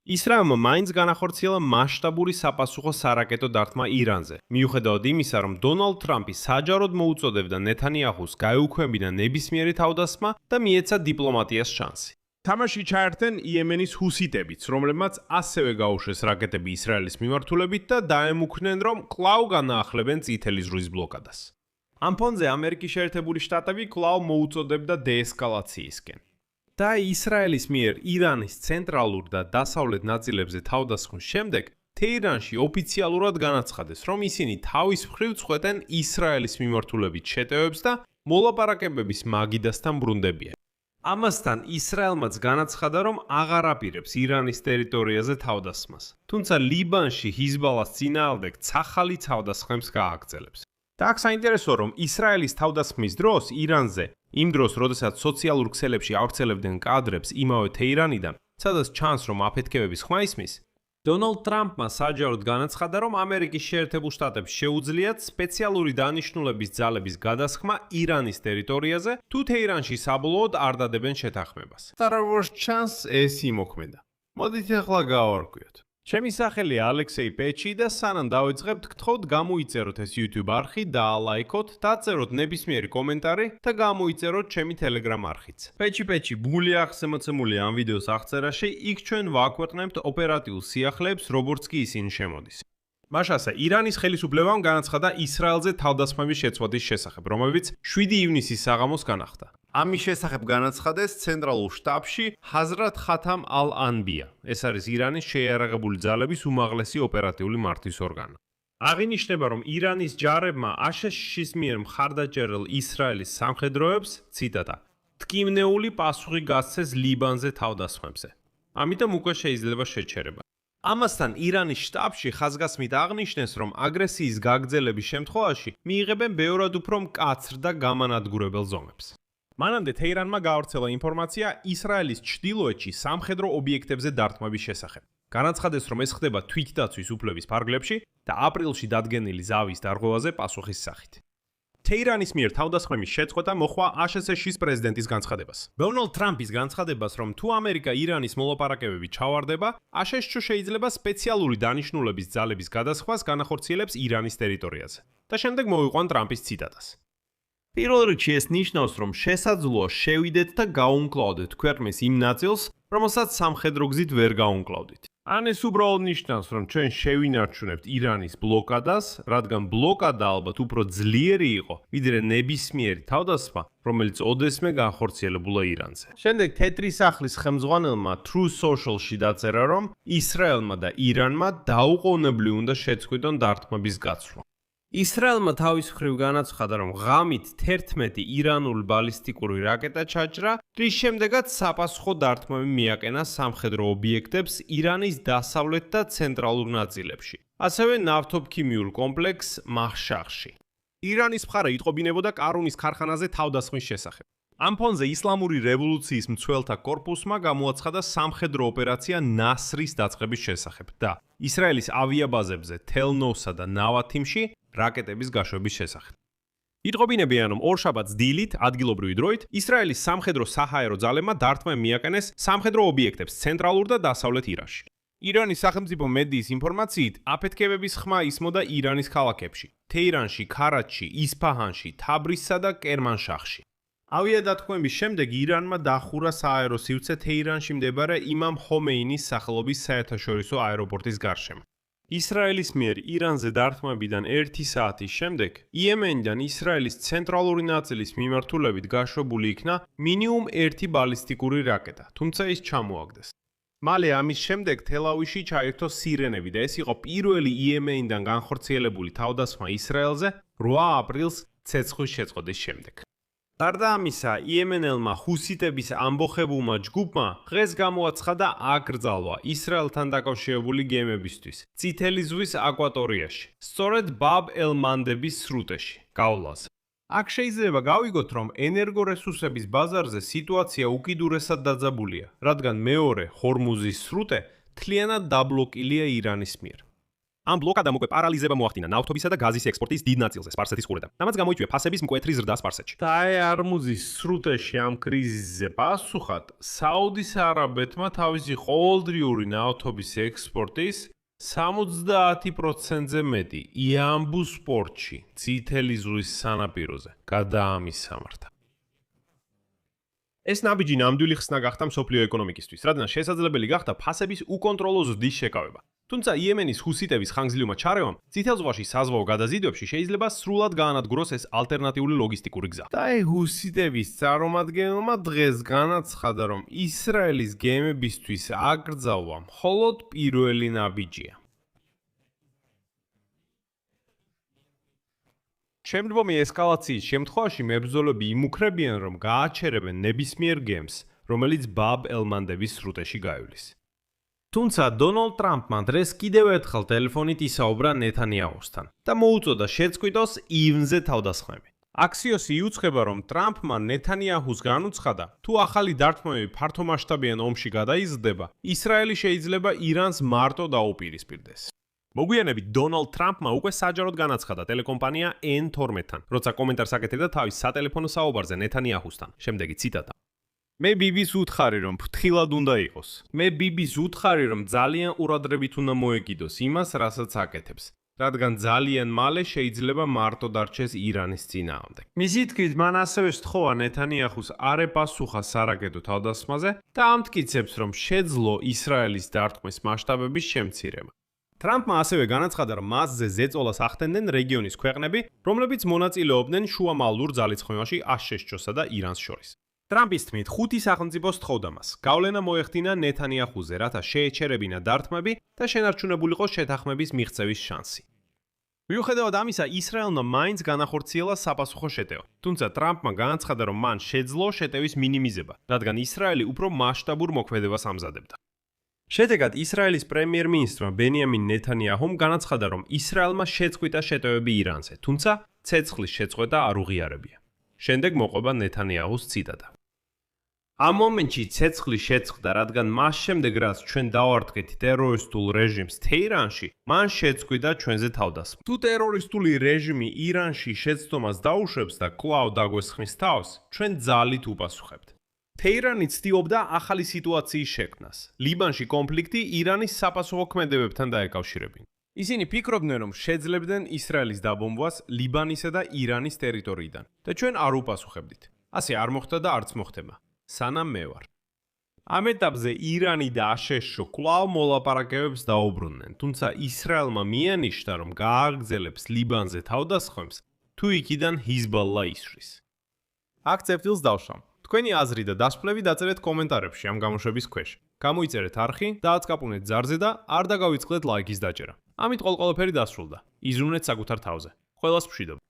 ისრაელმა მაინც განახორციელა მასშტაბური საპასუხო სარაკეტო დარტყმა ირანზე. მიუხედავად იმისა, რომ დონალდ ტრამპი საჯაროდ მოუწოდებდა ნეთანიაჰუს გაეუქმებინა ნებისმიერი თავდასხმა და მიეცა დიპლომატიას შანსი. თამაში ჩაერთენ იემენის ჰუსიტებიც, რომლებმაც ასევე გაუშვეს რაკეტები ისრაელის მიმართულებით და დაემუქრნენ, რომ კვლავ განაახლებენ წითელი ზღვის ბლოკადას. ამ ფონზე ამერიკის შეერთებული შტატები კვლავ მოუწოდებდა დეესკალაციისკენ. და ისრაელის მიერ ირანის ცენტრალურ და დასავლეთ ნაწილებზე თავდასხმის შემდეგ თეირანში ოფიციალურად განაცხადეს, რომ ისინი თავის მხრივ წყვეტენ ისრაელის მიმართულებით შეტევებს და მოლაპარაკებების მაგიდასთან ბრუნდებიან. ამასთან ისრაელმაც განაცხადა, რომ აღარ აპირებს ირანის ტერიტორიაზე თავდასხმას, თუმცა ლიბანში ჰიზბალას წინააღმდეგ ცახალი თავდასხმებს გააგრძელებს. და აქ საინტერესოა, რომ ისრაელის თავდასხმის დროს ირანზე, იმ დროს, როდესაც სოციალურ ქსელებში ავრცელებდნენ კადრებს იმავე თეირანიდან, სადაც ჩანს, რომ აფეთქებების ხმა ისმის, დონალდ ტრამპმა საჯაროდ განაცხადა, რომ ამერიკის შეერთებულ შტატებს შეუძლიათ სპეციალური დანიშნულების ძალების გადასხმა ირანის ტერიტორიაზე, თუ თეირანში საბოლოოდ არ დადებენ შეთანხმებას. და როგორც ჩანს, ეს იმოქმედა. მოდით ახლა გავარკვიოთ. ჩემი სახელია ალექსეი პეჩი და სანამ დავიწყებთ, გთხოვთ გამოიწეროთ ეს YouTube არხი, დაალაიქოთ, დაწეროთ ნებისმიერი კომენტარი და გამოიწეროთ ჩემი Telegram არხიც. პეჩი ბული აღსემოცემულია ამ ვიდეოს აღწერაში, იქ ჩვენ ვაქვეყნებთ ოპერატიულ სიახლეებს, როგორც კი ისინი შემოდის. მაშასა, ირანის ხელისუფლებამ განაცხადა ისრაელზე თავდასხმების შეწყვეტის შესახებ, რომელიც 7 ივნისის საღამოს განახდა. ამის შესახებ განაცხადეს ცენტრალურ შტაბში ჰაზრათ ხათამ ალ-ანბია. ეს არის ირანის შეიარაღებული ძალების უმაღლესი ოპერატიული მართვის ორგანო. აღინიშნება, რომ ირანის ჯარებმა აშშ-ის მიერ მხარდაჭერილ ისრაელის სამხედროებს, ციტატა, ტკივნეული პასუხი გასცეს ლიბანზე თავდასხმებზე. ამიტომ უკვე შეიძლება შეჩერება. ამასთან ირანის შტაბში ხაზგასმით აღნიშნეს, რომ აგრესიის გაგრძელების შემთხვევაში მიიღებენ ბევრად უფრო მკაცრ და გამანადგურებელ ზომებს. მანამდე თეირანმა გაავრცელა ინფორმაცია ისრაელის ჩრდილოეთში სამხედრო ობიექტებზე დარტყმების შესახებ. განაცხადეს, რომ ეს ხდება თვითდაცვის უფლების ფარგლებში და აპრილში დადგენილი ზავის დარღვევაზე პასუხის სახით. თეირანის მიერ თავდასხმების შეწყვეტა მოჰყვა აშშ-ის პრეზიდენტის განცხადებას. დონალდ ტრამპის განცხადებას, რომ თუ ამერიკა ირანის მოლაპარაკებები ჩავარდება, აშშ შეიძლება სპეციალური დანიშნულების ძალების გადასხვას განახორციელებს ირანის ტერიტორიაზე. და შემდეგ მოვიყვან ტრამპის ციტატას. პირველ რიგში ეს ნიშნავს, რომ შესაძლოა შევიდეთ და გაუმკლავდეთ ქვეყნის იმ ნაწილს, რომელსაც სამხედრო გზით ვერ გაუმკლავდით. ან ეს უბრალოდ ნიშნავს, რომ ჩვენ შევინარჩუნებთ ირანის ბლოკადას, რადგან ბლოკადა ალბათ უფრო ძლიერი იყო, ვიდრე ნებისმიერი თავდასხმა, რომელიც ოდესმე განხორციელებულა ირანზე. შემდეგ თეთრი სახლის ხელმძღვანელმა Truth Social-ში დაწერა, რომ ისრაელმა და ირანმა დაუყოვნებლივ უნდა შეწყვიტონ დარტყმების გაცვლა. ისრაელმა თავის მხრივ განაცხადა, რომ ღამით 11 ირანული ბალისტიკური რაკეტა ჩაჭრა, რის შემდეგაც საპასუხო დარტყმები მიაყენა სამხედრო ობიექტებს ირანის დასავლეთ და ცენტრალურ ნაწილებში, ასევე ნავთობქიმიურ კომპლექს მაჰშახში. ირანის მხარე იტყობინებოდა კარუნის ქარხანაზე თავდასხმის შესახებ. ამ ფონზე ისლამური რევოლუციის მცველთა კორპუსმა გამოაცხადა სამხედრო ოპერაცია ნასრის დაწყების შესახებ და ისრაელის ავიაბაზებზე თელ-ნოვსა და ნავათიმში რაკეტების გაშვების შესახებ. იტყობინებიან, რომ ორშაბათს დილით, ადგილობრივი დროით, ისრაელის სამხედრო საჰაერო ძალებმა დარტყმები მიაყენეს სამხედრო ობიექტებს ცენტრალურ და დასავლეთ ირანში. ირანის სახელმწიფო მედიის ინფორმაციით, აფეთქებების ხმა ისმოდა ირანის ქალაქებში: თეირანში, ქარაჩში, ისფაჰანში, თაბრიზსა და კერმანშაჰში. ავიადათქმების შემდეგ ირანმა დახურა სააერო სივრცე თეირანში მდებარე იმამ ხომეინის სახელობის საერთაშორისო აეროპორტის გარშემო. ისრაელის მიერ ირანზე დარტყმებიდან 1 საათის შემდეგ იემენიდან ისრაელის ცენტრალური ნაწილის მიმართულებით გაშვებული იქნა მინიმუმ 1 ბალისტიკური რაკეტა, თუმცა ის ჩამოაგდეს. მალე ამის შემდეგ თელ-ავივში ჩაირთო სირენები და ეს იყო პირველი იემენიდან განხორციელებული თავდასხმა ისრაელზე 8 აპრილს ცეცხლის შეწყვეტის შემდეგ. გარდა ამისა, იემენელმა ჰუსიტების ამბოხებულმა ჯგუფმა დღეს გამოაცხადა აკრძალვა ისრაელთან დაკავშირებული გემებისთვის წითელი ზღვის აკვატორიაში, სწორედ ბაბ-ელ-მანდების სრუტეში, გავლაზე. აქ შეიძლება გავიგოთ, რომ ენერგორესურსების ბაზარზე სიტუაცია უკიდურესად დაძაბულია, რადგან მეორე ჰორმუზის სრუტე მთლიანად დაბლოკილია ირანის მიერ. ამ ბლოკადამ უკვე პარალიზება მოახდინა ნავთობისა და გაზის ექსპორტის დიდ ნაწილზე სპარსეთის ყურედან. ამაც გამოიწვია ფასების მკვეთრი ზრდა სპარსეთში. დაე არმუზის სრუტეში ამ კრიზისზე პასუხად საუდის არაბეთმა თავისი ყოველდღიური ნავთობის ექსპორტის 70%-ზე მეტი იამბუს პორტში, წითელი ზღვის სანაპიროზე გადაამისამართა. ეს ნაბიჯი ნამდვილი ხსნა გახდა მსოფლიო ეკონომიკისთვის, რადგან შესაძლებელი გახდა ფასების უკონტროლო ზრდის შეკავება. თუმცა იემენის ჰუსიტების ხანგრძლივმა ჩარევამ წითელ ზღვაში საზღვაო გადაზიდვებში შეიძლება სრულად გაანადგუროს ეს ალტერნატიული ლოგისტიკური გზა. და ჰუსიტების წარმომადგენელმა დღეს განაცხადა, რომ ისრაელის გემებისთვის აკრძალვა მხოლოდ პირველი ნაბიჯია. შემდგომი ესკალაციის შემთხვევაში მებრძოლები იმუქრებიან, რომ გააჩერებენ ნებისმიერ გემს, რომელიც ბაბ ელ-მანდების სრუტეში გაივლის. თუმცა დონალდ ტრამპმა დღეს კიდევ ერთხელ ტელეფონით ისაუბრა ნეთანიაჰუსთან და მოუწოდა შეწყვიტოს ივნზე თავდასხმები. აქსიოსი იუცხება, რომ ტრამპმა ნეთანიაჰუს განუცხადა, თუ ახალი დარტყმები ფართომასშტაბიან ომში გადაიზრდება, ისრაელი შეიძლება ირანს მარტო დაუპირისპირდეს. მოგვიანებით დონალდ ტრამპმა უკვე საჯაროდ განაცხადა ტელეკომპანია N12-თან, როცა კომენტარს აკეთებდა თავის სატელეფონო საუბარზე ნეთანიაჰუსთან. შემდეგი ციტატა. მე ბიბის უთხარი, რომ ფრთხილად უნდა იყოს. მე ბიბის უთხარი, რომ ძალიან ყურადღებით უნდა მოეკიდოს იმას, რასაც აკეთებს, რადგან ძალიან მალე შეიძლება მარტო დარჩეს ირანის წინააღმდეგ. მისი თქმით, მან ასევე სთხოვა ნეთანიაჰუს არ ეპასუხა სარაკეტო თავდასხმაზე და ამტკიცებს, რომ შეძლო ისრაელის დარტყმის მასშტაბების შემცირება. ტრამპმა ასევე განაცხადა, რომ მასზე ზეწოლას ახდენდნენ რეგიონის ქვეყნები, რომლებიც მონაწილეობდნენ შუამავლურ ძალისხმევაში აშშ-ს და ირანს შორის. ტრამპის თქმით, 5 სახელმწიფო სთხოვდა მას. გავლენა მოეხდინა ნეთანიაჰუზე, რათა შეეჩერებინა დარტყმები და შენარჩუნებულიყო შეთანხმების მიღწევის შანსი. მიუხედავად ამისა, ისრაელმა მაინც განახორციელა საპასუხო შეტევა. თუმცა ტრამპმა განაცხადა, რომ მან შეძლო შეტევის მინიმიზება, რადგან ისრაელი უფრო მასშტაბურ მოქმედებას ამზადებდა. შედეგად ისრაელის პრემიერ-მინისტრმა ბენიამინ ნეთანიაჰუმ განაცხადა, რომ ისრაელმა შეწყვიტა შეტევები ირანზე, თუმცა ცეცხლის შეწყვეტა არ უღიარებია. შემდეგ მოყვება ნეთანიაჰუს ციტატა. ამ მომენტში ცეცხლი შეწყვეტა, რადგან მას შემდეგ, რაც ჩვენ დავარდგეთ ტერორისტულ რეჟიმს თეირანში, მან შეწყვიტა ჩვენზე თავდასხმა. თუ ტერორისტული რეჟიმი ირანში შეცდომას დაუშვებს და კვლავ დაგვესხმის თავს, ჩვენ ძალით უპასუხებთ. თეირანი ცდილობდა ახალი სიტუაციის შექმნას. ლიბანში კონფლიქტი ირანის საპასუხო ქმედებებთან დაეკავშირებინა. ისინი ფიქრობდნენ, რომ შეძლებდნენ ისრაელის დაბომბვას ლიბანისა და ირანის ტერიტორიიდან და ჩვენ არ უპასუხებდით. ასე არ მოხდა და არც მოხდება. სანამ მე ვარ. ამ ეტაპზე ირანი და აშშ კვლავ მოლაპარაკებებს დაუბრუნდნენ, თუმცა ისრაელმა მიანიშნა, რომ გააგრძელებს ლიბანზე თავდასხმებს, თუ იქიდან ჰიზბალლა ისვრის. აქ წერტილს დავშავ. თქვენი აზრი და დასკვნები დაწერეთ კომენტარებში ამ გამოშვების ქვეშ. გამოიწერეთ არხი, დააწკაპუნეთ ზარზე და არ დაგავიწყდეთ ლაიქის დაჭერა. ამით ყველაფერი დასრულდა. იზრუნეთ საკუთარ თავზე. ყველას მშვიდობა.